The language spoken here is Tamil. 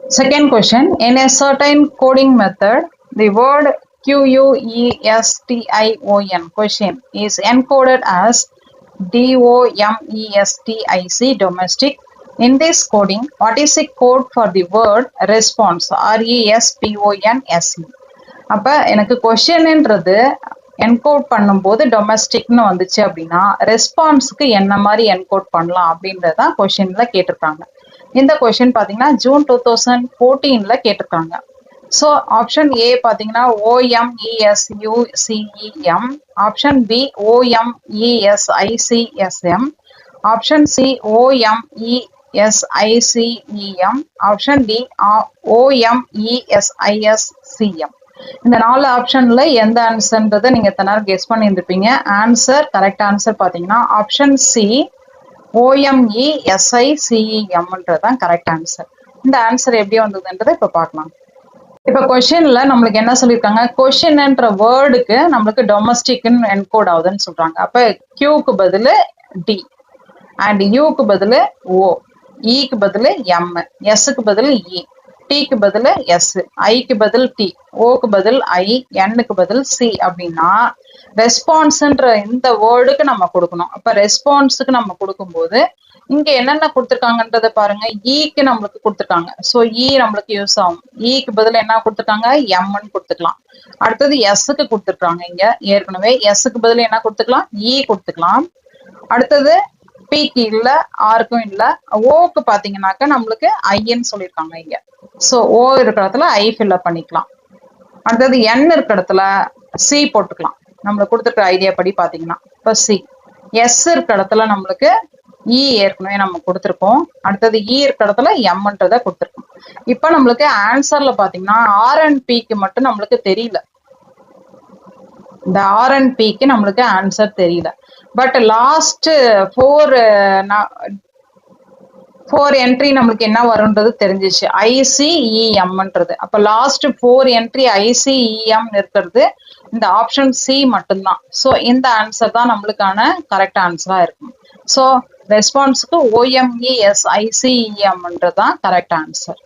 Second question, in a certain coding method, the word QUESTION question is encoded as DOMESTIC domestic. In this coding, what is the code for the word response? RESPONSE. அப்ப எனக்கு கொஸ்டின்ன்றது என்கோட் பண்ணும்போது டொமஸ்டிக்னு வந்துச்சு அப்படின்னா ரெஸ்பான்ஸ்க்கு என்ன மாதிரி என்கோட் பண்ணலாம் அப்படின்றதான் கொஸ்டின்ல கேட்டிருக்காங்க. இந்த கொஸ்டின் பாத்தீங்கன்னா ஜூன் 2014ல கேட்டிருக்காங்க. ஸோ ஆப்ஷன் ஏ பாத்தீங்கன்னா OMESUCEM, option B OMESICSM, option C OMESICEM, option D OMESISCM. இந்த 4 ஆப்ஷன்ல எந்த ஆன்சர்ன்றதை நீங்க எத்தனை நேரம் கெஸ் பண்ணி இருந்திருப்பீங்க. ஆன்சர், கரெக்ட் ஆன்சர் பாத்தீங்கன்னா ஆப்ஷன் சி OMESICEMன்றதான் கரெக்ட் ஆன்சர். இந்த ஆன்சர் எப்படி வந்ததுன்றதை இப்ப பார்க்கலாம். இப்ப கொஸ்டின்ல நம்மளுக்கு என்ன சொல்லியிருக்காங்க, கொஸ்டின்ன்ற வேர்டுக்கு நம்மளுக்கு டொமஸ்டிக்னு என்கோட் ஆகுதுன்னு சொல்றாங்க. அப்ப கியூக்கு பதிலு டி அண்ட் யூக்கு பதிலு ஓ, இக்கு பதிலு எம், எஸ்க்கு பதில் இ, டிக்கு பதில் எஸ், ஐக்கு பதில் டி, ஓக்கு பதில் ஐ, என்னுக்கு பதில் சி அப்படின்னா ரெஸ்பான்ஸ்ன்ற இந்த வேர்டுக்கு நம்ம கொடுக்கணும். அப்ப ரெஸ்பான்ஸுக்கு நம்ம கொடுக்கும்போது இங்க என்னென்ன கொடுத்துருக்காங்கன்றத பாருங்க. ஈக்கு நம்மளுக்கு கொடுத்துருக்காங்க, ஸோ இ நம்மளுக்கு யூஸ் ஆகும். ஈக்கு பதில் என்ன கொடுத்துருக்காங்க, எம்னு கொடுத்துக்கலாம். அடுத்தது எஸ்க்கு கொடுத்துருக்காங்க, இங்க ஏற்கனவே எஸ்க்கு பதில் என்ன கொடுத்துக்கலாம், இ கொடுத்துக்கலாம். அடுத்தது பிக்கு இல்ல, ஆருக்கும் இல்ல. ஓக்கு பாத்தீங்கன்னாக்க நம்மளுக்கு ஐன்னு சொல்லியிருக்காங்க இங்க, ஸோ ஓ இருக்கிற இடத்துல ஐ ஃபில்அப் பண்ணிக்கலாம். அடுத்தது என் இருக்கிற இடத்துல சி போட்டுக்கலாம், நம்மளுக்கு கொடுத்துருக்க ஐடியா படி பாத்தீங்கன்னா. இப்போ சி, எஸ் இருக்கிற இடத்துல நம்மளுக்கு இ ஏற்கனவே நம்ம கொடுத்துருக்கோம். அடுத்தது இ இருக்கிற இடத்துல எம்ன்றத கொடுத்துருக்கோம். இப்ப நம்மளுக்கு ஆன்சர்ல பாத்தீங்கன்னா ஆர் அண்ட் பிக்கு மட்டும் நம்மளுக்கு தெரியல. இந்த ஆர் அண்ட் பிக்கு நம்மளுக்கு ஆன்சர் தெரியல. பட் லாஸ்ட் ஃபோர் என்ட்ரி நம்மளுக்கு என்ன வரும்ன்றது தெரிஞ்சிச்சு, ICEMன்றது. அப்ப லாஸ்ட் 4 என்ட்ரி ICEM இருக்கிறது இந்த ஆப்ஷன் சி மட்டும்தான். ஸோ இந்த ஆன்சர் தான் நம்மளுக்கான கரெக்ட் ஆன்சரா இருக்கும். ஸோ ரெஸ்பான்ஸுக்கு OMESICEMன்றது தான் கரெக்ட் ஆன்சர்.